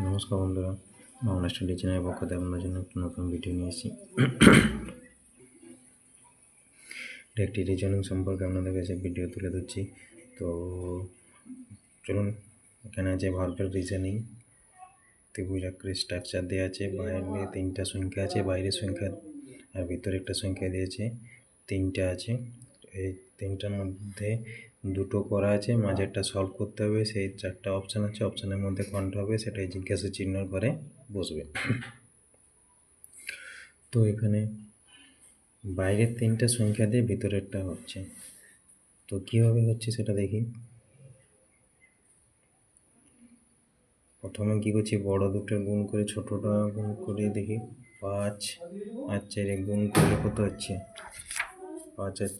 নমস্কার বন্ধুরা, বাংলা স্টাডি চ্যানেলের পক্ষ থেকে আপনাদের জন্য একটা নতুন ভিডিও নিয়ে এসেছি। এটা একটি রিজনিং সম্পর্কে আপনাদের কাছে ভিডিও তুলে ধরছি। তো চলুন, এখানে আছে ভার্বের রিজনিং, ত্রিভুজাকৃতি স্ট্রাকচার দেওয়া আছে, বাইরে 3টা সংখ্যা আছে, বাইরের সংখ্যা আর ভিতরে একটা সংখ্যা দিয়েছে, 3টা আছে। এই 3টার মধ্যে 2টো করা আছে, মাঝেরটা সলভ করতে হবে। সেই 4টা অপশান আছে, অপশানের মধ্যে কোনটা হবে সেটাই জিজ্ঞাসা চিহ্ন করে বসবে। তো এখানে বাইরের 3টা সংখ্যা দিয়ে ভিতরেরটা হচ্ছে, তো কীভাবে হচ্ছে সেটা দেখি। প্রথমে কী করছি, বড় দুটোর গুণ করে ছোটোটা গুণ করে দেখি। 5 আর 4 গুণ করলে কত হচ্ছে? 5 আর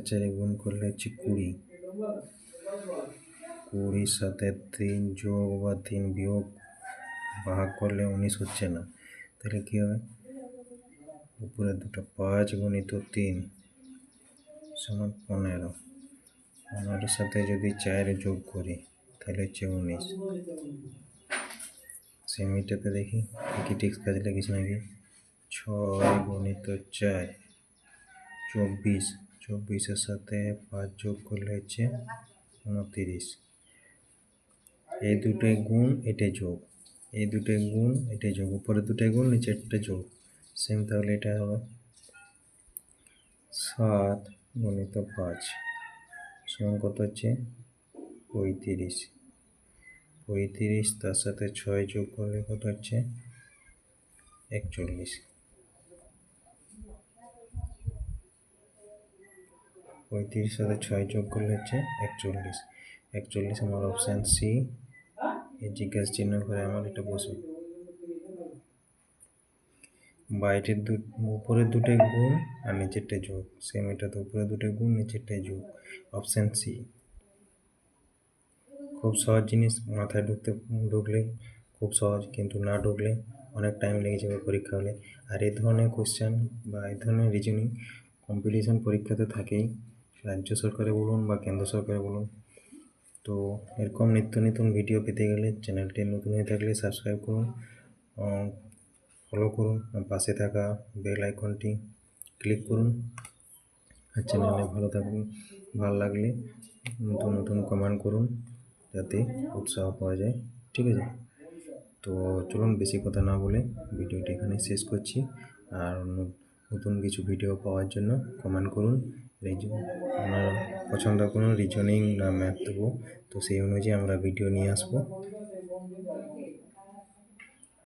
4 গুণ করলে হচ্ছে 20। 20-র সাথে 3 যোগ বা 3 বিয়োগ ভাগ করলে 19 হচ্ছে না, তাহলে কী হবে? উপরে দুটো 5 গুণিত 3 সমান 15। 15-র সাথে যদি 4 যোগ করি তাহলে হচ্ছে 19। সেমিটাতে দেখি কি ঠিক কাজ লেগেছে নাকি। 6 গুণিত 4 24। 24-এর সাথে 5 যোগ করলে হচ্ছে 29। এই দুটোই গুণ, এটাই যোগ, এই দুটোই গুণ, এটাই যোগ, উপরে দুটোই গুণ, নিচেরটা যোগ, সেম। তাহলে এটা হবে 7 গুণিত 5 সমান কত হচ্ছে? 35। 35, তার সাথে 6 যোগ করলে কত হচ্ছে? 41। 35-এর সাথে 6 যোগ করলে হচ্ছে 41। 41 আমার অপশান সি। এই জিজ্ঞাসা চিহ্ন করে আমার এটা বসবে। বাইরের উপরের দুটোই গুণ আর নিচেরটাই যোগ, সেম। এটা তো উপরে দুটোই গুণ, নিচেরটাই যোগ, অপশান সি। খুব সহজ জিনিস, মাথায় ঢুকলে খুব সহজ, কিন্তু না ঢুকলে অনেক টাইম লেগে যাবে পরীক্ষা হলে। আর এই ধরনের কোশ্চেন বা এই ধরনের রিজনিং কম্পিটিশন পরীক্ষাতে থাকেই, রাজ্য সরকারে বলুন বা কেন্দ্র সরকারে বলুন। তো এরকম নিত্য নতুন ভিডিও পেতে গেলে চ্যানেলটি নতুন হয়ে থাকলে সাবস্ক্রাইব করুন, ফলো করুন, পাশে থাকা বেল আইকনটি ক্লিক করুন। আর চ্যানেলে ভালো লাগলে নতুন নতুন কমেন্ট করুন, যাতে উৎসাহ পাওয়া যায়। ঠিক আছে, তো চলুন বেশি কথা না বলে ভিডিওটি এখানে শেষ করছি। আর নতুন কিছু ভিডিও পাওয়ার জন্য কমেন্ট করুন। আপনারা পছন্দ করুন রিজনিং না ম্যাথ দেবো, তো সেই অনুযায়ী আমরা ভিডিও নিয়ে আসবো।